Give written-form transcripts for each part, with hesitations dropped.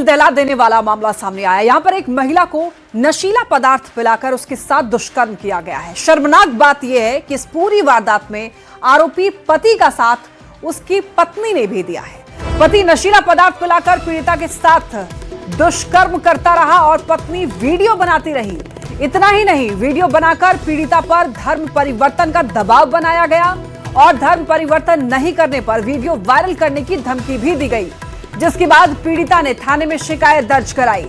दहला देने वाला मामला सामने आया। यहां पर एक महिला को नशीला पदार्थ पिलाकर उसके साथ दुष्कर्म किया गया है। शर्मनाक बात यह है कि इस पूरी वारदात में आरोपी पति का साथ उसकी पत्नी ने भी दिया है। पति नशीला पदार्थ पिलाकर पीड़िता के साथ दुष्कर्म करता रहा और पत्नी वीडियो बनाती रही। इतना ही नहीं, वीडियो बनाकर पीड़िता पर धर्म परिवर्तन का दबाव बनाया गया और धर्म परिवर्तन नहीं करने पर वीडियो वायरल करने की धमकी भी दी गई, जिसके बाद पीड़िता ने थाने में शिकायत दर्ज कराई।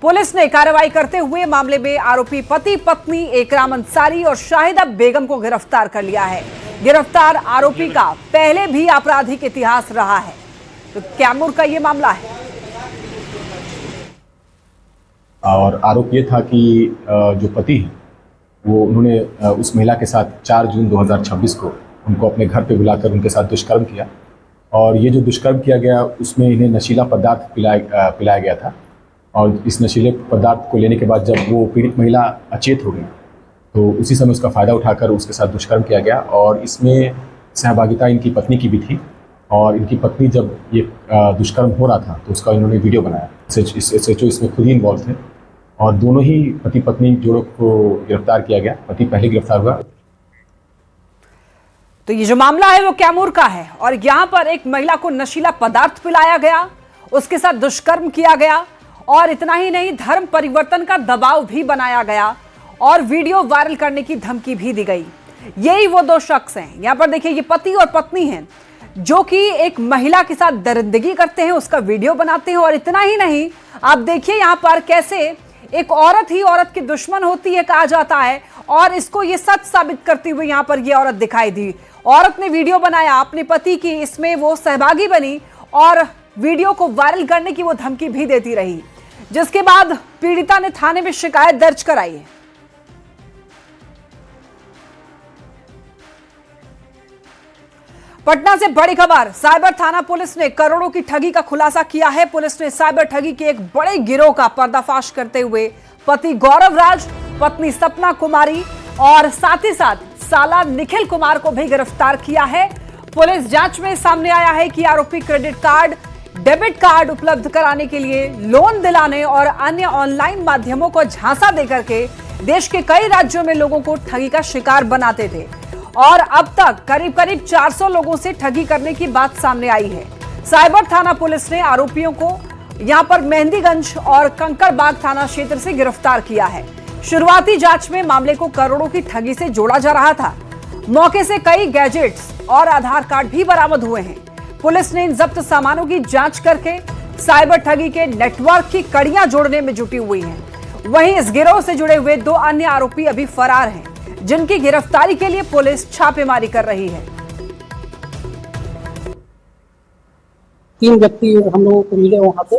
पुलिस ने कार्रवाई करते हुए मामले में आरोपी पति पत्नी एकराम अंसारी और शाहिदा बेगम को गिरफ्तार कर लिया है। गिरफ्तार आरोपी का पहले भी आपराधिक इतिहास रहा है। तो कैमूर का यह मामला है और आरोप ये था कि जो पति है वो उन्होंने उस महिला के साथ 4 जून 2026 को उनको अपने घर पे बुलाकर उनके साथ दुष्कर्म किया और ये जो दुष्कर्म किया गया उसमें इन्हें नशीला पदार्थ पिलाया गया था। और इस नशीले पदार्थ को लेने के बाद जब वो पीड़ित महिला अचेत हो गई तो उसी समय उसका फ़ायदा उठाकर उसके साथ दुष्कर्म किया गया और इसमें सहभागिता इनकी पत्नी की भी थी। और इनकी पत्नी जब ये दुष्कर्म हो रहा था तो उसका इन्होंने वीडियो बनाया। SHO इसमें खुद ही इन्वॉल्व थे और दोनों ही पति पत्नी जोड़ों को गिरफ्तार किया गया। पति पहले गिरफ्तार हुआ। तो ये जो मामला है वो कैमूर का है और यहां पर एक महिला को नशीला पदार्थ पिलाया गया, उसके साथ दुष्कर्म किया गया और इतना ही नहीं, धर्म परिवर्तन का दबाव भी बनाया गया और वीडियो वायरल करने की धमकी भी दी गई। यही वो दो शख्स हैं। यहां पर देखिए, ये पति और पत्नी हैं जो कि एक महिला के साथ दरिंदगी करते हैं, उसका वीडियो बनाते हैं। और इतना ही नहीं, आप देखिए यहां पर कैसे एक औरत ही औरत की दुश्मन होती है कहा जाता है और इसको ये सच साबित करती हुई यहां पर ये औरत दिखाई दी। औरत ने वीडियो बनाया अपने पति की, इसमें वो सहभागी बनी और वीडियो को वायरल करने की वो धमकी भी देती रही, जिसके बाद पीड़िता ने थाने में शिकायत दर्ज कराई है। पटना से बड़ी खबर, साइबर थाना पुलिस ने करोड़ों की ठगी का खुलासा किया है। पुलिस ने साइबर ठगी के एक बड़े गिरोह का पर्दाफाश करते हुए पति गौरव राज, पत्नी सपना कुमारी और साथ ही साथ साला निखिल कुमार को भी गिरफ्तार किया है। पुलिस जांच में सामने आया है कि आरोपी क्रेडिट कार्ड, डेबिट कार्ड उपलब्ध कराने के लिए लोन दिलाने और अन्य ऑनलाइन माध्यमों को झांसा देकर के देश के कई राज्यों में लोगों को ठगी का शिकार बनाते थे और अब तक करीब 400 लोगों से ठगी करने की बात सामने आई है। साइबर थाना पुलिस ने आरोपियों को यहां पर मेहंदीगंज और कंकड़बाग थाना क्षेत्र से गिरफ्तार किया है। शुरुआती जांच में मामले को करोड़ों की ठगी से जोड़ा जा रहा था। मौके से कई गैजेट्स और आधार कार्ड भी बरामद हुए हैं। पुलिस ने इन जब्त सामानों की जांच करके साइबर ठगी के नेटवर्क की कड़ियां जोड़ने में जुटी हुई है। वहीं इस गिरोह से जुड़े हुए 2 अन्य आरोपी अभी फरार हैं, जिनकी गिरफ्तारी के लिए पुलिस छापेमारी कर रही है। 3 व्यक्ति हम लोगों को मिले वहां पे,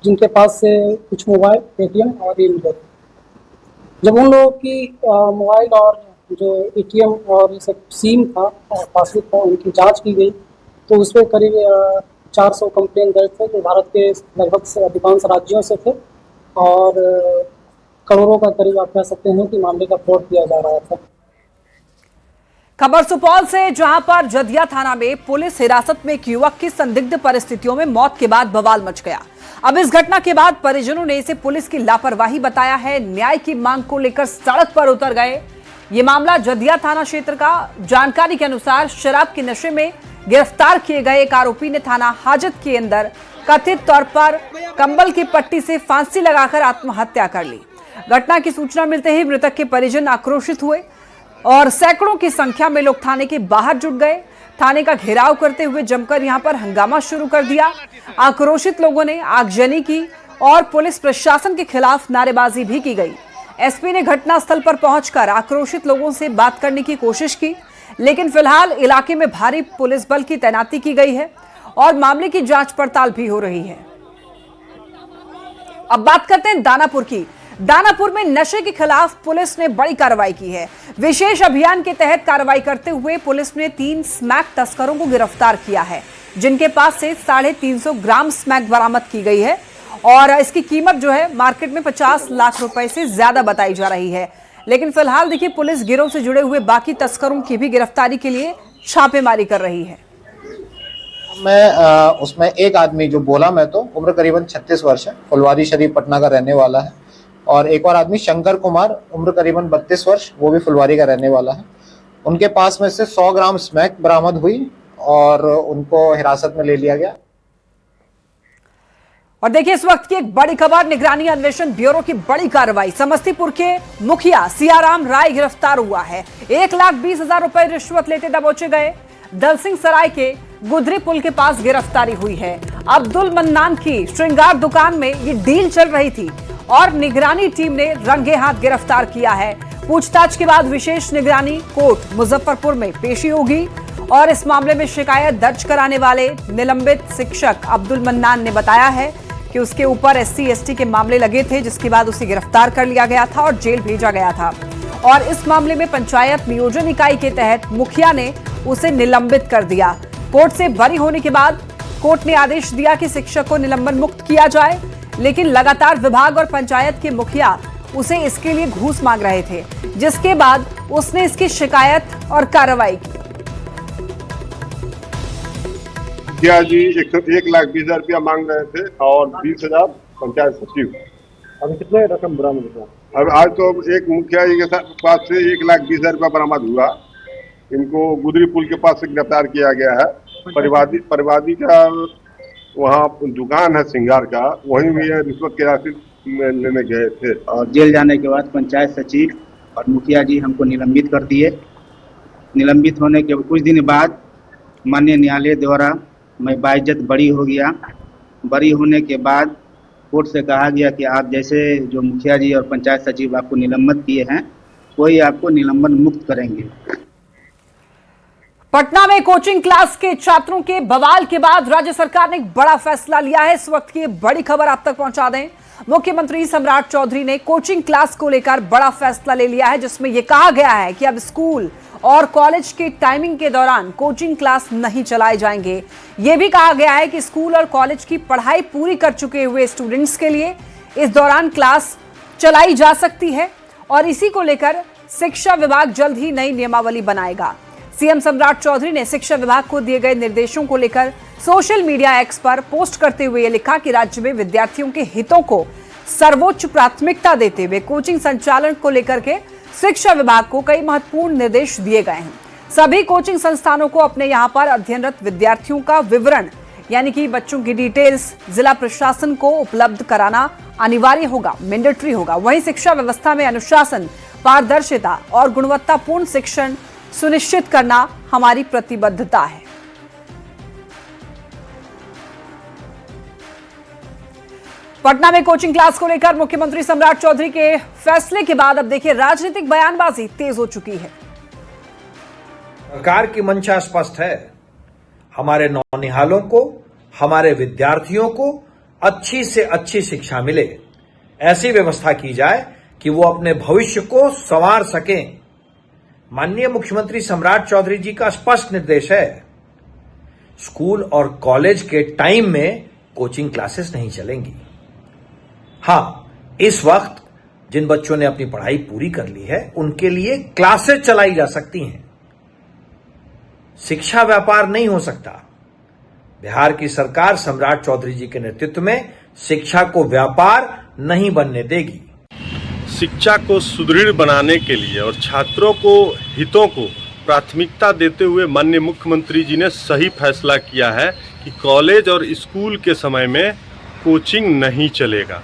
जिनके पास से कुछ मोबाइल, एटीएम और ये मिले। जब उन लोगों की मोबाइल और जो एटीएम और ये सब सिम था और पासबुक था, उनकी जांच की गई तो उसमें करीब 400 कंप्लेन दर्ज थे जो भारत के लगभग से अधिकांश राज्यों से थे और करोड़ों का करीब आप कह सकते हैं कि मामले का फ्रॉड किया जा रहा था। खबर सुपौल से, जहां पर जदिया थाना में पुलिस हिरासत में एक युवक की संदिग्ध परिस्थितियों में मौत के बाद बवाल मच गया। अब इस घटना के बाद परिजनों ने इसे पुलिस की लापरवाही बताया है। न्याय की मांग को लेकर सड़क पर उतर गए। ये मामला जदिया थाना क्षेत्र का। जानकारी के अनुसार शराब के नशे में गिरफ्तार किए गए एक आरोपी ने थाना हाजत के अंदर कथित तौर पर कंबल की पट्टी से फांसी लगाकर आत्महत्या कर ली। घटना की सूचना मिलते ही मृतक के परिजन आक्रोशित हुए और सैकड़ों की संख्या में लोग थाने के बाहर जुट गए। थाने का घेराव करते हुए जमकर यहां पर हंगामा शुरू कर दिया। आक्रोशित लोगों ने आगजनी की और पुलिस प्रशासन के खिलाफ नारेबाजी भी की गई। एसपी ने घटनास्थल पर पहुंचकर आक्रोशित लोगों से बात करने की कोशिश की, लेकिन फिलहाल इलाके में भारी पुलिस बल की तैनाती की गई है और मामले की जांच पड़ताल भी हो रही है। अब बात करते हैं दानापुर की। दानापुर में नशे के खिलाफ पुलिस ने बड़ी कार्रवाई की है। विशेष अभियान के तहत कार्रवाई करते हुए पुलिस ने 3 स्मैक तस्करों को गिरफ्तार किया है, जिनके पास से 350 ग्राम स्मैक बरामद की गई है और इसकी कीमत जो है मार्केट में 50 लाख रुपए से ज्यादा बताई जा रही है। लेकिन फिलहाल देखिए, पुलिस गिरोह से जुड़े हुए बाकी तस्करों की भी गिरफ्तारी के लिए छापेमारी कर रही है। में उसमें एक आदमी जो बोला मैं तो उम्र करीबन 36 वर्ष है, फुलवारी शरीफ पटना का रहने वाला है। और एक और आदमी शंकर कुमार उम्र करीबन 32 वर्ष, वो भी फुलवारी का रहने वाला है। उनके पास में से 100 ग्राम स्मैक बरामद हुई और उनको हिरासत में ले लिया गया। और देखिए इस वक्त की एक बड़ी खबर, निगरानी अन्वेषण ब्यूरो की बड़ी कार्रवाई। समस्तीपुर के मुखिया सियाराम राय गिरफ्तार हुआ है। 1,20,000 रुपए रिश्वत लेते दबोचे गए। दलसिंह सराय के गुदरी पुल के पास गिरफ्तारी हुई है। अब्दुल मन्नान की श्रृंगार दुकान में ये डील चल रही थी और निगरानी टीम ने रंगे हाथ गिरफ्तार किया है। पूछताछ के बाद विशेष निगरानी कोर्ट मुजफ्फरपुर में पेशी होगी और इस मामले में शिकायत दर्ज कराने वाले निलंबित शिक्षक अब्दुल मन्नान ने बताया है कि उसके ऊपर SC/ST के मामले लगे थे, जिसके बाद उसे गिरफ्तार कर लिया गया था और जेल भेजा गया था। और इस मामले में पंचायत नियोजन इकाई के तहत मुखिया ने उसे निलंबित कर दिया। कोर्ट से बरी होने के बाद कोर्ट ने आदेश दिया कि शिक्षक को निलंबन मुक्त किया जाए, लेकिन लगातार विभाग और पंचायत के मुखिया उसे इसके लिए घूस मांग रहे थे, जिसके बाद उसने इसकी शिकायत और कार्रवाई की। मुखिया जी 1,20,000 रुपया मांग रहे थे और 20,000 पंचायत सचिव। अभी कितने रकम बरामद हुआ? अब आज तो एक मुखिया जी के पास से 1,20,000 रुपया बरामद हुआ। इनको गुदरी पुल के पास से गिरफ्तार किया गया है। परिवादी का वहाँ दुकान है श्रृंगार का, वहीं भी रिश्वत की राशि लेने गए थे। और जेल जाने के बाद पंचायत सचिव और मुखिया जी हमको निलंबित कर दिए। निलंबित होने के कुछ दिन बाद माननीय न्यायालय द्वारा मैं बाइज्जत बरी हो गया। बरी होने के बाद कोर्ट से कहा गया कि आप जैसे जो मुखिया जी और पंचायत सचिव आपको निलंबित किए हैं, कोई आपको निलंबन मुक्त करेंगे। पटना में कोचिंग क्लास के छात्रों के बवाल के बाद राज्य सरकार ने एक बड़ा फैसला लिया है। इस वक्त की बड़ी खबर आप तक पहुंचा दें। मुख्यमंत्री सम्राट चौधरी ने कोचिंग क्लास को लेकर बड़ा फैसला ले लिया है, जिसमें यह कहा गया है कि अब स्कूल और कॉलेज के टाइमिंग के दौरान कोचिंग क्लास नहीं चलाए जाएंगे। यह भी कहा गया है कि स्कूल और कॉलेज की पढ़ाई पूरी कर चुके हुए स्टूडेंट्स के लिए इस दौरान क्लास चलाई जा सकती है और इसी को लेकर शिक्षा विभाग जल्द ही नई नियमावली बनाएगा। सीएम सम्राट चौधरी ने शिक्षा विभाग को दिए गए निर्देशों को लेकर सोशल मीडिया एक्स पर पोस्ट करते हुए ये लिखा कि राज्य में विद्यार्थियों के हितों को सर्वोच्च प्राथमिकता देते हुए कोचिंग संचालन को लेकर के शिक्षा विभाग को कई महत्वपूर्ण निर्देश दिए गए हैं। सभी कोचिंग संस्थानों को अपने यहाँ पर अध्ययनरत विद्यार्थियों का विवरण यानी कि बच्चों की डिटेल्स जिला प्रशासन को उपलब्ध कराना अनिवार्य होगा, मैंडेटरी होगा। वहीं शिक्षा व्यवस्था में अनुशासन, पारदर्शिता और गुणवत्तापूर्ण शिक्षण सुनिश्चित करना हमारी प्रतिबद्धता है। पटना में कोचिंग क्लास को लेकर मुख्यमंत्री सम्राट चौधरी के फैसले के बाद अब देखिए राजनीतिक बयानबाजी तेज हो चुकी है। सरकार की मंशा स्पष्ट है, हमारे नौनिहालों को, हमारे विद्यार्थियों को अच्छी से अच्छी शिक्षा मिले, ऐसी व्यवस्था की जाए कि वो अपने भविष्य को संवार सकें। माननीय मुख्यमंत्री सम्राट चौधरी जी का स्पष्ट निर्देश है, स्कूल और कॉलेज के टाइम में कोचिंग क्लासेस नहीं चलेंगी। हाँ, इस वक्त जिन बच्चों ने अपनी पढ़ाई पूरी कर ली है उनके लिए क्लासेस चलाई जा सकती हैं। शिक्षा व्यापार नहीं हो सकता। बिहार की सरकार सम्राट चौधरी जी के नेतृत्व में शिक्षा को व्यापार नहीं बनने देगी। शिक्षा को सुदृढ़ बनाने के लिए और छात्रों को हितों को प्राथमिकता देते हुए माननीय मुख्यमंत्री जी ने सही फैसला किया है कि कॉलेज और स्कूल के समय में कोचिंग नहीं चलेगा।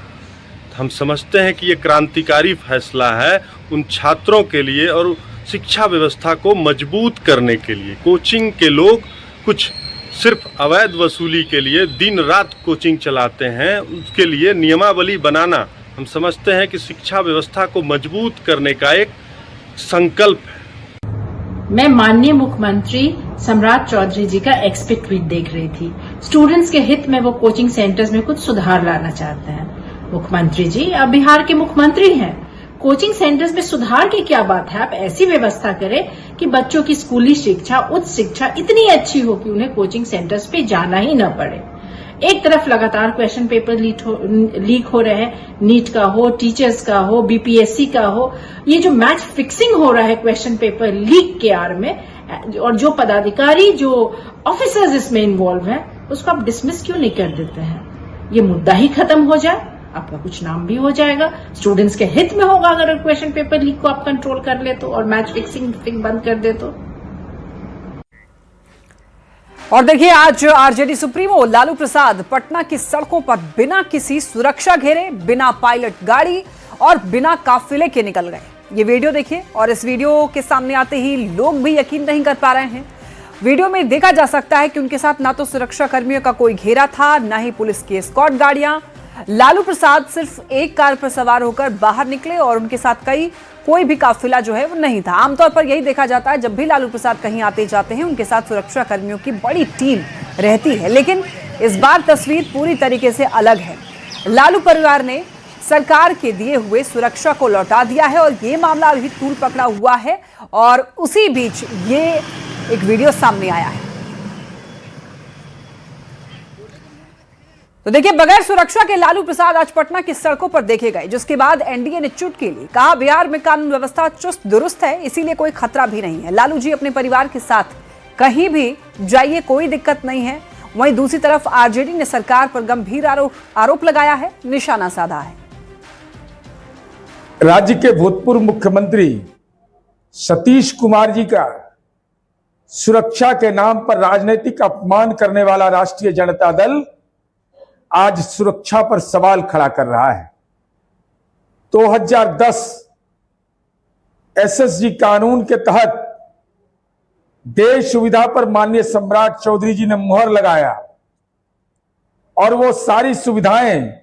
हम समझते हैं कि ये क्रांतिकारी फैसला है उन छात्रों के लिए और शिक्षा व्यवस्था को मजबूत करने के लिए। कोचिंग के लोग कुछ सिर्फ अवैध वसूली के लिए दिन रात कोचिंग चलाते हैं, उसके लिए नियमावली बनाना हम समझते हैं कि शिक्षा व्यवस्था को मजबूत करने का एक संकल्प है। मैं माननीय मुख्यमंत्री सम्राट चौधरी जी का एक्सपेट ट्वीट देख रही थी। स्टूडेंट्स के हित में वो कोचिंग सेंटर्स में कुछ सुधार लाना चाहते हैं। मुख्यमंत्री जी अब बिहार के मुख्यमंत्री हैं, कोचिंग सेंटर्स में सुधार की क्या बात है? आप ऐसी व्यवस्था करें कि बच्चों की स्कूली शिक्षा, उच्च शिक्षा इतनी अच्छी हो कि उन्हें कोचिंग सेंटर्स पे जाना ही न पड़े। एक तरफ लगातार क्वेश्चन पेपर लीक हो रहे हैं, नीट का हो, टीचर्स का हो, बीपीएससी का हो, ये जो मैच फिक्सिंग हो रहा है क्वेश्चन पेपर लीक के आड़ में, और जो पदाधिकारी, जो ऑफिसर्स इसमें इन्वॉल्व हैं, उसको आप डिसमिस क्यों नहीं कर देते हैं? ये मुद्दा ही खत्म हो जाए, आपका कुछ नाम भी हो जाएगा, स्टूडेंट्स के हित में होगा अगर क्वेश्चन पेपर लीक को आप कंट्रोल कर ले तो, और मैच फिक्सिंग बंद कर दे तो। और देखिए, आज आरजेडी सुप्रीमो लालू प्रसाद पटना की सड़कों पर बिना किसी सुरक्षा घेरे, बिना पायलट गाड़ी और बिना काफिले के निकल गए। ये वीडियो देखिए, और इस वीडियो के सामने आते ही लोग भी यकीन नहीं कर पा रहे हैं। वीडियो में देखा जा सकता है कि उनके साथ ना तो सुरक्षा कर्मियों का कोई घेरा था, ना ही पुलिस की एस्कॉर्ट गाड़ियां। लालू प्रसाद सिर्फ एक कार पर सवार होकर बाहर निकले और उनके साथ कोई भी काफिला जो है वो नहीं था। आमतौर पर यही देखा जाता है, जब भी लालू प्रसाद कहीं आते जाते हैं उनके साथ सुरक्षा कर्मियों की बड़ी टीम रहती है, लेकिन इस बार तस्वीर पूरी तरीके से अलग है। लालू परिवार ने सरकार के दिए हुए सुरक्षा को लौटा दिया है और ये मामला अभी तूल पकड़ा हुआ है, और उसी बीच ये एक वीडियो सामने आया है। तो देखिए, बगैर सुरक्षा के लालू प्रसाद आज पटना की सड़कों पर देखे गए, जिसके बाद एनडीए ने चुटकी ली। कहा, बिहार में कानून व्यवस्था चुस्त दुरुस्त है, इसीलिए कोई खतरा भी नहीं है। लालू जी अपने परिवार के साथ कहीं भी जाइए, कोई दिक्कत नहीं है। वहीं दूसरी तरफ आरजेडी ने सरकार पर गंभीर आरोप लगाया है, निशाना साधा है। राज्य के भूतपूर्व मुख्यमंत्री सतीश कुमार जी का सुरक्षा के नाम पर राजनीतिक अपमान करने वाला राष्ट्रीय जनता दल आज सुरक्षा पर सवाल खड़ा कर रहा है। 2010 एसएसजी कानून के तहत देश सुविधा पर माननीय सम्राट चौधरी जी ने मुहर लगाया, और वो सारी सुविधाएं,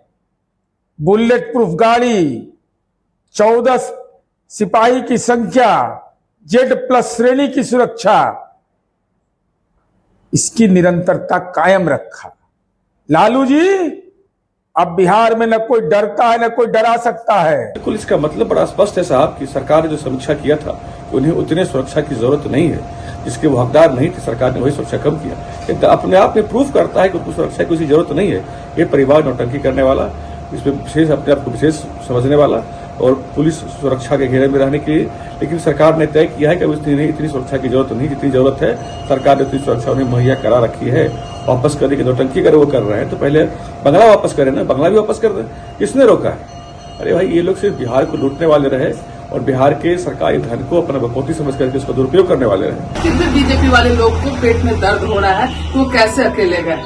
बुलेट प्रूफ गाड़ी, 14 सिपाही की संख्या, Z+ श्रेणी की सुरक्षा, इसकी निरंतरता कायम रखा। लालू जी, अब बिहार में न कोई डरता है, न कोई डरा सकता है। बिल्कुल, इसका मतलब बड़ा स्पष्ट है साहब कि सरकार ने जो समीक्षा किया था कि उन्हें उतने सुरक्षा की जरूरत नहीं है, जिसके वो हकदार नहीं थे, सरकार ने वही सुरक्षा कम किया। तो अपने आप में प्रूफ करता है कि उनको सुरक्षा की जरूरत नहीं है। ये परिवार नौटंकी करने वाला, इसमें विशेष अपने आप को विशेष समझने वाला, और पुलिस सुरक्षा के घेरे में रहने के लिए, लेकिन सरकार ने तय किया है कि इतनी सुरक्षा की जरूरत नहीं, जितनी जरूरत है सरकार ने उतनी सुरक्षा उन्हें मुहैया करा रखी है। वापस करने की नौटंकी अगर वो कर रहे हैं तो पहले बंगला वापस करें ना, बंगला भी वापस कर दें। किसने रोका है? अरे भाई, ये लोग सिर्फ बिहार को लूटने वाले रहे और बिहार के सरकारी धन को अपना बकौती समझ करके उसका दुरुपयोग करने वाले रहे। फिर भी बीजेपी वाले लोग को पेट में दर्द हो रहा है, तो कैसे अकेले गए?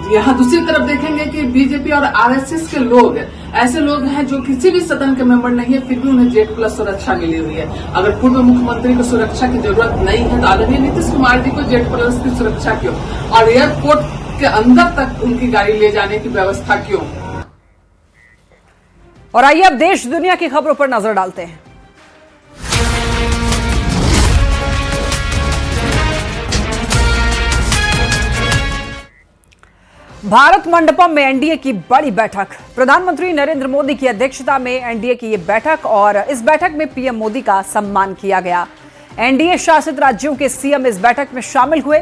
यहाँ दूसरी तरफ देखेंगे कि बीजेपी और आरएसएस के लोग ऐसे लोग हैं जो किसी भी सदन के मेंबर नहीं है, फिर भी उन्हें Z+ सुरक्षा मिली हुई है। अगर पूर्व मुख्यमंत्री को सुरक्षा की जरूरत नहीं है तो आदरणीय नीतीश कुमार जी को Z+ की सुरक्षा क्यों, और एयरपोर्ट के अंदर तक उनकी गाड़ी ले जाने की व्यवस्था क्यों? और आइए अब देश दुनिया की खबरों पर नजर डालते हैं। भारत मंडपम में एनडीए की बड़ी बैठक। प्रधानमंत्री नरेंद्र मोदी की अध्यक्षता में एनडीए की ये बैठक, और इस बैठक में पीएम मोदी का सम्मान किया गया। एनडीए शासित राज्यों के सीएम इस बैठक में शामिल हुए।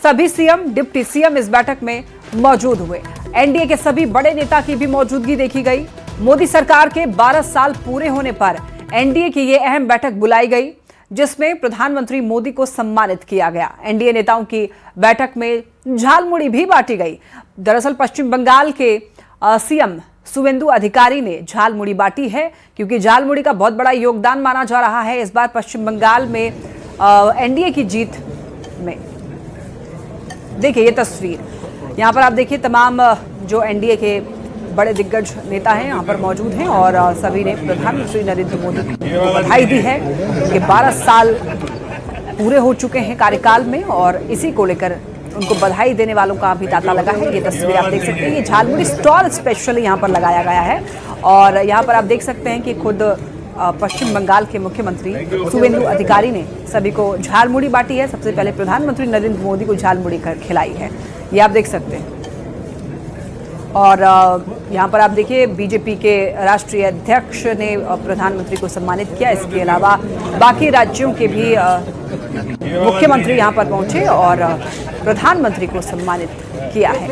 सभी सीएम, डिप्टी सीएम इस बैठक में मौजूद हुए। एनडीए के सभी बड़े नेता की भी मौजूदगी देखी गई। मोदी सरकार के 12 साल पूरे होने पर एनडीए की ये अहम बैठक बुलाई गई, जिसमें प्रधानमंत्री मोदी को सम्मानित किया गया। एनडीए नेताओं की बैठक में झालमुड़ी भी बांटी गई। दरअसल पश्चिम बंगाल के सीएम शुवेंदु अधिकारी ने झालमुड़ी बांटी है, क्योंकि झालमुड़ी का बहुत बड़ा योगदान माना जा रहा है इस बार पश्चिम बंगाल में एनडीए की जीत में। देखिए ये तस्वीर, यहाँ पर आप देखिए तमाम जो एनडीए के बड़े दिग्गज नेता हैं यहाँ पर मौजूद हैं, और सभी ने प्रधानमंत्री नरेंद्र मोदी को बधाई दी है। उनके 12 साल पूरे हो चुके हैं कार्यकाल में, और इसी को लेकर उनको बधाई देने वालों का भी तांता लगा है। ये तस्वीर आप देख सकते हैं, ये झालमुड़ी स्टॉल स्पेशली यहाँ पर लगाया गया है, और यहाँ पर आप देख सकते हैं कि खुद पश्चिम बंगाल के मुख्यमंत्री शुवेंदु अधिकारी ने सभी को झालमुड़ी बांटी है। सबसे पहले प्रधानमंत्री नरेंद्र मोदी को झालमुड़ी खिलाई है, ये आप देख सकते हैं। और यहाँ पर आप देखिए बीजेपी के राष्ट्रीय अध्यक्ष ने प्रधानमंत्री को सम्मानित किया। इसके अलावा बाकी राज्यों के भी मुख्यमंत्री यहाँ पर पहुंचे और प्रधानमंत्री को सम्मानित किया है।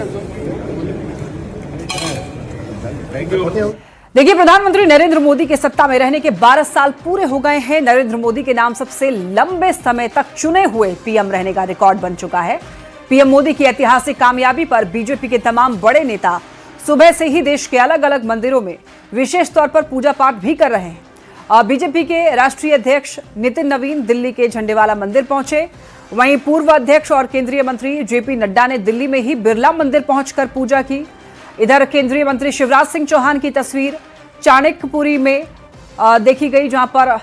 देखिए, प्रधानमंत्री नरेंद्र मोदी के सत्ता में रहने के 12 साल पूरे हो गए हैं। नरेंद्र मोदी के नाम सबसे लंबे समय तक चुने हुए पीएम रहने का रिकॉर्ड बन चुका है। पीएम मोदी की ऐतिहासिक कामयाबी पर बीजेपी के तमाम बड़े नेता सुबह से ही देश के अलग अलग मंदिरों में विशेष तौर पर पूजा पाठ भी कर रहे हैं। बीजेपी के राष्ट्रीय अध्यक्ष नितिन नवीन दिल्ली के झंडेवाला मंदिर पहुंचे। वहीं पूर्व अध्यक्ष और केंद्रीय मंत्री जेपी नड्डा ने दिल्ली में ही बिरला मंदिर पहुंचकर पूजा की। इधर केंद्रीय मंत्री शिवराज सिंह चौहान की तस्वीर चाणक्यपुरी में देखी गई, जहां पर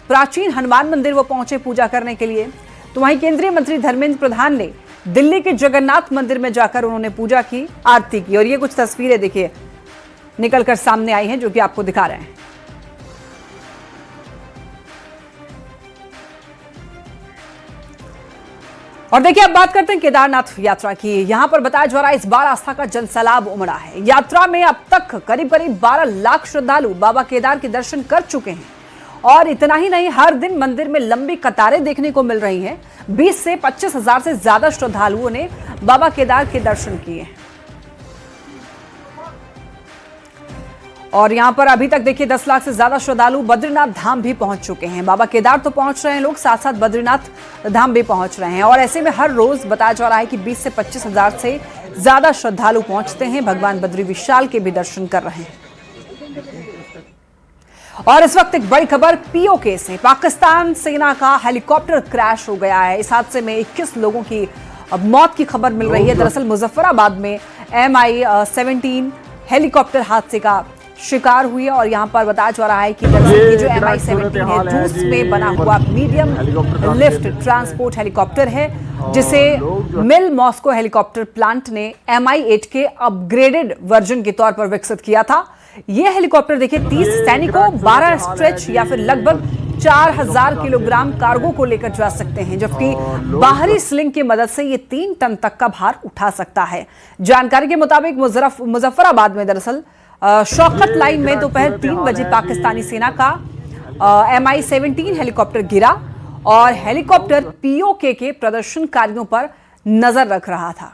प्राचीन हनुमान मंदिर वो पहुंचे पूजा करने के लिए। तो वहीं केंद्रीय मंत्री धर्मेंद्र प्रधान ने दिल्ली के जगन्नाथ मंदिर में जाकर उन्होंने पूजा की, आरती की। और ये कुछ तस्वीरें देखिए निकलकर सामने आई हैं जो कि आपको दिखा रहे हैं। और देखिए, अब बात करते हैं केदारनाथ यात्रा की। यहां पर बताया जा रहा है इस बार आस्था का जनसैलाब उमड़ा है। यात्रा में अब तक करीब 12 लाख श्रद्धालु बाबा केदार के दर्शन कर चुके हैं। और इतना ही नहीं, हर दिन मंदिर में लंबी कतारें देखने को मिल रही हैं। 20 से 25 हजार से ज्यादा श्रद्धालुओं ने बाबा केदार के दर्शन किए हैं। और यहां पर अभी तक देखिए 10 लाख से ज्यादा श्रद्धालु बद्रीनाथ धाम भी पहुंच चुके हैं। बाबा केदार तो पहुंच रहे हैं लोग, साथ साथ बद्रीनाथ धाम भी पहुंच रहे हैं। और ऐसे में हर रोज बताया जा रहा है कि 20 से 25 हजार से ज्यादा श्रद्धालु पहुंचते हैं, भगवान बद्री विशाल के भी दर्शन कर रहे हैं। और इस वक्त एक बड़ी खबर पीओके से। पाकिस्तान सेना का हेलीकॉप्टर क्रैश हो गया है। इस हादसे में 21 लोगों की मौत की खबर मिल रही है। दरअसल मुजफ्फराबाद में MI-17 हेलीकॉप्टर हादसे का शिकार हुई है। और यहां पर बताया जा रहा है कि दरअसल जो MI-17 है रूस में बना हुआ मीडियम लिफ्ट ट्रांसपोर्ट हेलीकॉप्टर है, जिसे मिल मॉस्को हेलीकॉप्टर प्लांट ने MI-8 के अपग्रेडेड वर्जन के तौर पर विकसित किया था। यह हेलीकॉप्टर देखिए 30 सैनिकों, 12 स्ट्रेच या फिर लगभग 4000 किलोग्राम कार्गो को लेकर जा सकते हैं, जबकि बाहरी स्लिंग की मदद से ये 3 टन तक का भार उठा सकता है। जानकारी के मुताबिक मुजफ्फराबाद में दरअसल शौकत लाइन में दोपहर 3 बजे पाकिस्तानी सेना का MI-17 हेलीकॉप्टर गिरा और हेलीकॉप्टर पीओके के प्रदर्शनकारियों पर नजर रख रहा था।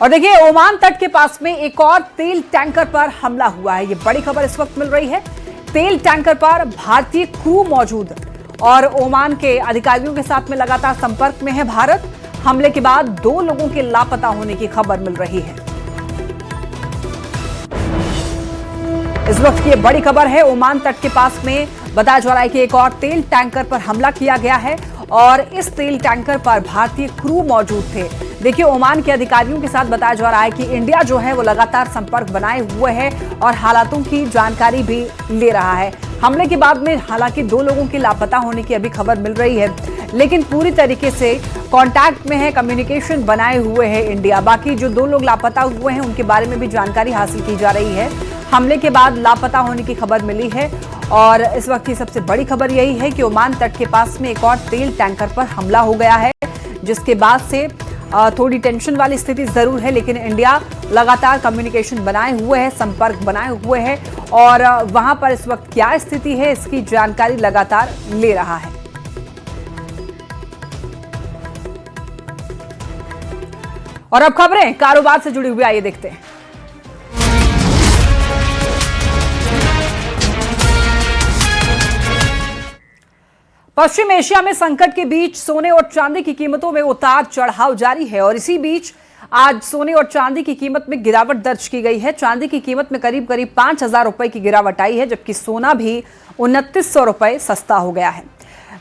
और देखिए, ओमान तट के पास में एक और तेल टैंकर पर हमला हुआ है। ये बड़ी खबर इस वक्त मिल रही है। तेल टैंकर पर भारतीय क्रू मौजूद और ओमान के अधिकारियों के साथ में लगातार संपर्क में है भारत। हमले के बाद 2 लोगों के लापता होने की खबर मिल रही है। इस वक्त की बड़ी खबर है, ओमान तट के पास में बताया जा रहा है कि एक और तेल टैंकर पर हमला किया गया है और इस तेल टैंकर पर भारतीय क्रू मौजूद थे। देखिए, ओमान के अधिकारियों के साथ बताया जा रहा है कि इंडिया जो है वो लगातार संपर्क बनाए हुए है और हालातों की जानकारी भी ले रहा है। हमले के बाद में हालांकि 2 लोगों के लापता होने की अभी खबर मिल रही है, लेकिन पूरी तरीके से कांटेक्ट में है, कम्युनिकेशन बनाए हुए है इंडिया। बाकी जो 2 लोग लापता हुए हैं उनके बारे में भी जानकारी हासिल की जा रही है। हमले के बाद लापता होने की खबर मिली है और इस वक्त की सबसे बड़ी खबर यही है कि ओमान तट के पास में एक और तेल टैंकर पर हमला हो गया है, जिसके बाद से थोड़ी टेंशन वाली स्थिति जरूर है, लेकिन इंडिया लगातार कम्युनिकेशन बनाए हुए है, संपर्क बनाए हुए है और वहां पर इस वक्त क्या स्थिति है इसकी जानकारी लगातार ले रहा है। और अब खबरें कारोबार से जुड़ी हुई, आइए देखते हैं। पश्चिम एशिया में संकट के बीच सोने और चांदी की कीमतों में उतार चढ़ाव जारी है और इसी बीच आज सोने और चांदी की कीमत में गिरावट दर्ज की गई है। चांदी की कीमत में करीब 5000 रुपए की गिरावट आई है, जबकि सोना भी 2900 रुपए सस्ता हो गया है।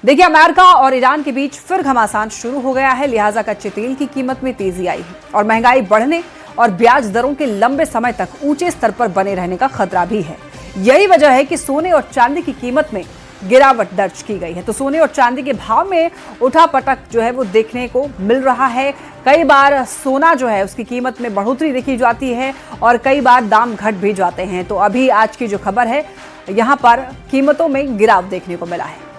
देखिए, अमेरिका और ईरान के बीच फिर घमासान शुरू हो गया है, लिहाजा कच्चे तेल की कीमत में तेजी आई है और महंगाई बढ़ने और ब्याज दरों के लंबे समय तक ऊंचे स्तर पर बने रहने का खतरा भी है। यही वजह है कि सोने और चांदी की कीमत में गिरावट दर्ज की गई है। तो सोने और चांदी के भाव में उठापटक जो है वो देखने को मिल रहा है। कई बार सोना जो है उसकी कीमत में बढ़ोतरी देखी जाती है और कई बार दाम घट भी जाते हैं। तो अभी आज की जो खबर है, यहाँ पर कीमतों में गिराव देखने को मिला है।